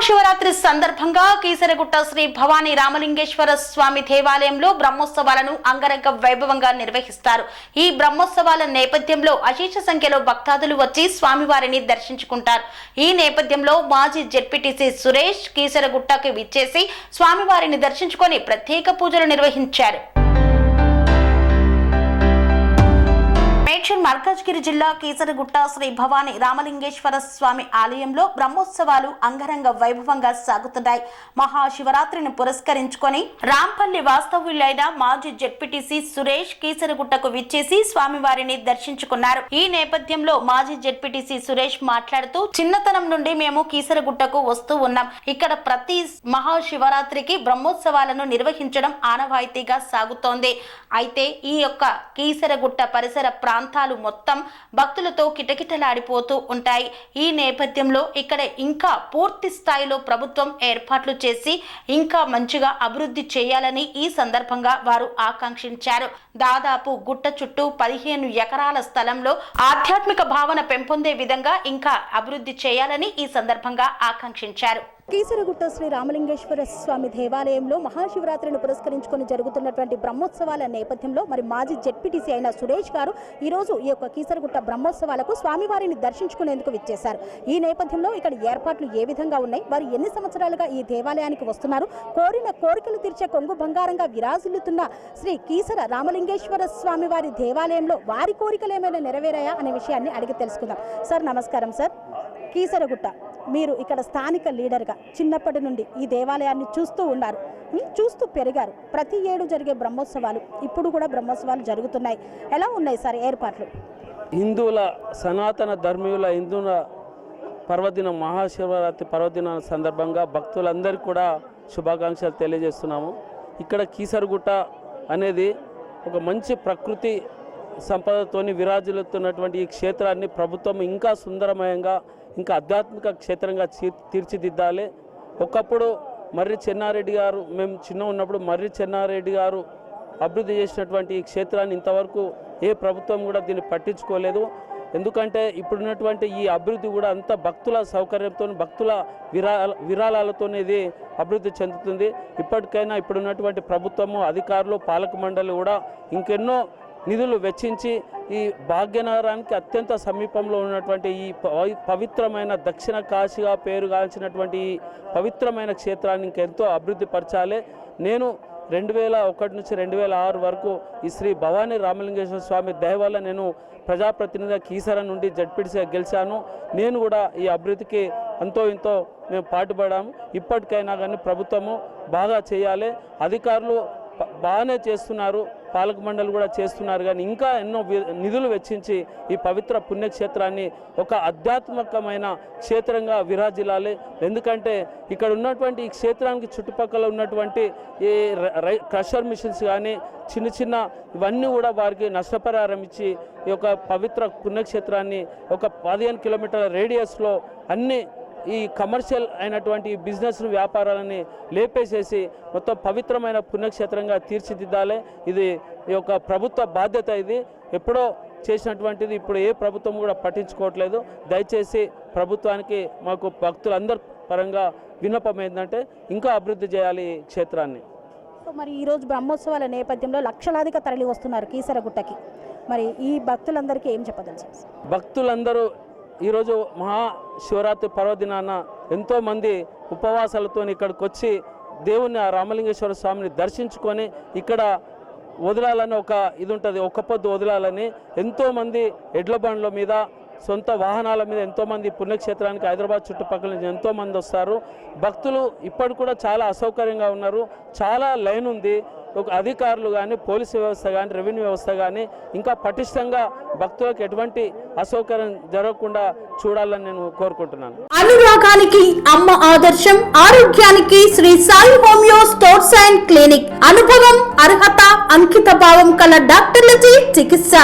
మహాశివరాత్రి సందర్భంగా కీసరగుట్ట శ్రీ భవానీ రామలింగేశ్వర స్వామి దేవాలయంలో బ్రహ్మోత్సవాలను అంగరంగ వైభవంగా నిర్వహిస్తారు. ఈ బ్రహ్మోత్సవాల నేపథ్యంలో అశేష సంఖ్యలో భక్తాదులు వచ్చి స్వామివారిని దర్శించుకుంటారు. ఈ నేపథ్యంలో మాజీ జెడ్పీటీసీ సురేష్ కీసరగుట్టకు విచ్చేసి స్వామివారిని దర్శించుకొని ప్రత్యేక పూజలు నిర్వహించారు. మేడ్చల్ మల్కాజ్గిరి జిల్లా కీసరగుట్ట శ్రీ భవానీ రామలింగేశ్వర స్వామి ఆలయంలో బ్రహ్మోత్సవాలు అంగరంగ వైభవంగా సాగుతున్నాయి. మహాశివరాత్రిని పురస్కరించుకొని రాంపల్లి వాస్తవ్యులైన మాజీ జెడ్పీటీసీ సురేష్ కీసరగుట్టకు విచ్చేసి స్వామివారిని దర్శించుకున్నారు. ఈ నేపథ్యంలో మాజీ జెడ్పీటీసీ సురేష్ మాట్లాడుతూ, చిన్నతనం నుండి మేము కీసరగుట్టకు వస్తూ ఉన్నాం. ఇక్కడ ప్రతి మహాశివరాత్రికి బ్రహ్మోత్సవాలను నిర్వహించడం ఆనవాయితీగా సాగుతోంది. అయితే ఈ యొక్క కీసరగుట్ట పరిసర ప్రాంతాలు మొత్తం భక్తులతో కిటకిటలాడిపోతూ ఉంటాయి. ఈ నేపథ్యంలో ఇక్కడ ఇంకా పూర్తి స్థాయిలో ప్రభుత్వం ఏర్పాట్లు చేసి ఇంకా మంచిగా అభివృద్ధి చేయాలని ఈ సందర్భంగా వారు ఆకాంక్షించారు. దాదాపు గుట్ట చుట్టూ 15 ఎకరాల స్థలంలో ఆధ్యాత్మిక భావన పెంపొందే విధంగా ఇంకా అభివృద్ధి చేయాలని ఈ సందర్భంగా ఆకాంక్షించారు. కీసరగుట్ట శ్రీ రామలింగేశ్వర స్వామి దేవాలయంలో మహాశివరాత్రిని పురస్కరించుకొని జరుగుతున్నటువంటి బ్రహ్మోత్సవాల నేపథ్యంలో మరి మాజీ జెడ్పీటీసీ అయిన సురేష్ గారు ఈరోజు ఈ యొక్క కీసరగుట్ట బ్రహ్మోత్సవాలకు స్వామివారిని దర్శించుకునేందుకు విచ్చేశారు. ఈ నేపథ్యంలో ఇక్కడ ఏర్పాట్లు ఏ విధంగా ఉన్నాయి, వారు ఎన్ని సంవత్సరాలుగా ఈ దేవాలయానికి వస్తున్నారు, కోరిన కోరికలు తీర్చే కొంగు బంగారంగా విరాజిల్లుతున్న శ్రీ కీసర రామలింగేశ్వర స్వామి వారి దేవాలయంలో వారి కోరికలు ఏమైనా నెరవేరాయా అనే విషయాన్ని అడిగి తెలుసుకుందాం. సార్ నమస్కారం. సార్, కీసరగుట్ట మీరు ఇక్కడ స్థానిక లీడర్గా చిన్నప్పటి నుండి ఈ దేవాలయాన్ని చూస్తూ ఉన్నారు, చూస్తూ పెరిగారు. ప్రతి ఏడు జరిగే బ్రహ్మోత్సవాలు ఇప్పుడు కూడా బ్రహ్మోత్సవాలు జరుగుతున్నాయి. ఎలా ఉన్నాయి సార్ ఏర్పాట్లు? హిందువుల సనాతన ధర్మీయుల హిందువుల పర్వదినం మహాశివరాత్రి పర్వదిన సందర్భంగా భక్తులందరికీ కూడా శుభాకాంక్షలు తెలియజేస్తున్నాము. ఇక్కడ కీసరగుట్ట అనేది ఒక మంచి ప్రకృతి సంపదతోని విరాజిల్లుతున్నటువంటి ఈ క్షేత్రాన్ని ప్రభుత్వం ఇంకా సుందరమయంగా ఇంకా ఆధ్యాత్మిక క్షేత్రంగా తీర్చిదిద్దాలి. ఒకప్పుడు మర్రి చెన్నారెడ్డి గారు, మేము చిన్న ఉన్నప్పుడు మర్రి చెన్నారెడ్డి గారు అభివృద్ధి చేసినటువంటి ఈ క్షేత్రాన్ని ఇంతవరకు ఏ ప్రభుత్వం కూడా దీన్ని పట్టించుకోలేదు. ఎందుకంటే ఇప్పుడున్నటువంటి ఈ అభివృద్ధి కూడా అంత భక్తుల సౌకర్యంతో భక్తుల విరాళాలతోనే ఇది అభివృద్ధి చెందుతుంది. ఇప్పటికైనా ఇప్పుడున్నటువంటి ప్రభుత్వము, అధికారులు, పాలక మండలి కూడా ఇంకెన్నో నిధులు వెచ్చించి ఈ భాగ్యనగరానికి అత్యంత సమీపంలో ఉన్నటువంటి ఈ పవిత్రమైన దక్షిణ కాశీగా పేరుగాంచినటువంటి ఈ పవిత్రమైన క్షేత్రాన్ని ఇంకెంతో అభివృద్ధి పరచాలి. నేను 2001 నుంచి 2006 వరకు ఈ శ్రీ భవానీ రామలింగేశ్వర స్వామి దయ వల్ల నేను ప్రజాప్రతినిధిగా కీసర నుండి జడ్పీటీసీగా గెలిచాను. నేను కూడా ఈ అభివృద్ధికి అంతో ఇంతో మేము పాటుపడాము. ఇప్పటికైనా కానీ ప్రభుత్వము బాగా చేయాలి. అధికారులు బాగానే చేస్తున్నారు, పాలక మండలి కూడా చేస్తున్నారు, కానీ ఇంకా ఎన్నో నిధులు వెచ్చించి ఈ పవిత్ర పుణ్యక్షేత్రాన్ని ఒక ఆధ్యాత్మికమైన క్షేత్రంగా విరాజిల్లాలి. ఎందుకంటే ఇక్కడ ఉన్నటువంటి ఈ క్షేత్రానికి చుట్టుపక్కల ఉన్నటువంటి ఈ క్రషర్ మిషన్స్ కానీ చిన్న చిన్న ఇవన్నీ కూడా వారికి నష్టపరిహారం ఇచ్చి ఈ యొక్క పవిత్ర పుణ్యక్షేత్రాన్ని ఒక 15 కిలోమీటర్ల రేడియస్లో అన్ని ఈ కమర్షియల్ అయినటువంటి బిజినెస్ను, వ్యాపారాలని లేపేసేసి మొత్తం పవిత్రమైన పుణ్యక్షేత్రంగా తీర్చిదిద్దాలి. ఇది ఈ యొక్క ప్రభుత్వ బాధ్యత. ఇది ఎప్పుడో చేసినటువంటిది ఇప్పుడు ఏ ప్రభుత్వం కూడా పట్టించుకోవట్లేదు. దయచేసి ప్రభుత్వానికి మాకు భక్తులందరి పరంగా విన్నపం ఏంటంటే ఇంకా అభివృద్ధి చేయాలి ఈ క్షేత్రాన్ని. మరి ఈరోజు బ్రహ్మోత్సవాల నేపథ్యంలో లక్షలాదిగా తరలి వస్తున్నారు కీసరగుట్టకి. మరి ఈ భక్తులందరికీ ఏం చెప్పదలుచు? భక్తులందరూ ఈరోజు మహాశివరాత్రి పర్వదినాన ఎంతోమంది ఉపవాసాలతో ఇక్కడికి వచ్చి దేవుని రామలింగేశ్వర స్వామిని దర్శించుకొని ఇక్కడ వదలాలని ఒక ఇది ఉంటుంది, ఒక్క పొద్దు వదలాలని ఎంతోమంది ఎడ్ల బండ్ల మీద, సొంత వాహనాల మీద ఎంతోమంది పుణ్యక్షేత్రానికి హైదరాబాద్ చుట్టుపక్కల నుంచి ఎంతోమంది వస్తారు. భక్తులు ఇప్పటి కూడా చాలా అసౌకర్యంగా ఉన్నారు. చాలా లైన్ ఉంది. ఒక అధికారులు కానీ, పోలీసు వ్యవస్థ కానీ, రెవెన్యూ వ్యవస్థ కానీ ఇంకా పటిష్టంగా భక్తులకు ఎటువంటి అసౌకర్యం జరగకుండా చూడాలని నేను కోరుకుంటున్నాను. అనురాగానికి అమ్మ ఆదర్శం, ఆరోగ్యానికి Shri Sai homeo stores and clinic. అనుభవం, అర్హత, అంకిత భావం కల డాక్టర్లచే చికిత్స.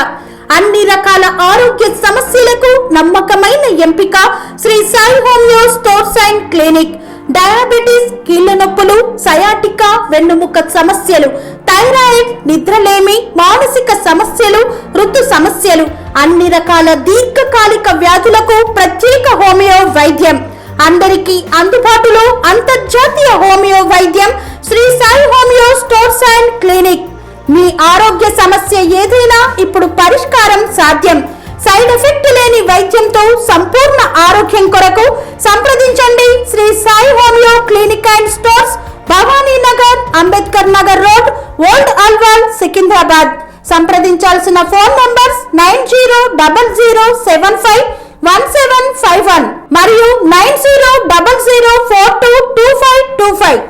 అన్ని రకాల ఆరోగ్య సమస్యలకు నమ్మకమైన ఎంపిక Shri Sai homeo stores and clinic. Diabetes, కీళ్ల నొప్పులు, సయాటికా, వెన్నుముక సమస్యలు, థైరాయిడ్, నిద్రలేమి, మానసిక సమస్యలు, ఋతు సమస్యలు, అన్ని రకాల దీర్ఘకాలిక వ్యాధులకు ప్రత్యేక హోమియో వైద్యం. అందరికీ అందుబాటులో అంతర్జాతీయ హోమియో వైద్యం Shri Sai homeo stores and clinic. మీ ఆరోగ్య సమస్య ఏదైనా ఇప్పుడు పరిష్కారం సాధ్యం. సైడ్ ఎఫెక్ట్ లేని వైద్యంతో సంపూర్ణ ఆరోగ్యం కొరకు సంప్రదించండి Shri Sai homeo clinic and stores, Bhavani Nagar, Ambedkar Nagar road, old Alwal, Secunderabad. సంప్రదించాల్సిన ఫోన్ నంబర్స్ 9000751751 మరియు 9000422525.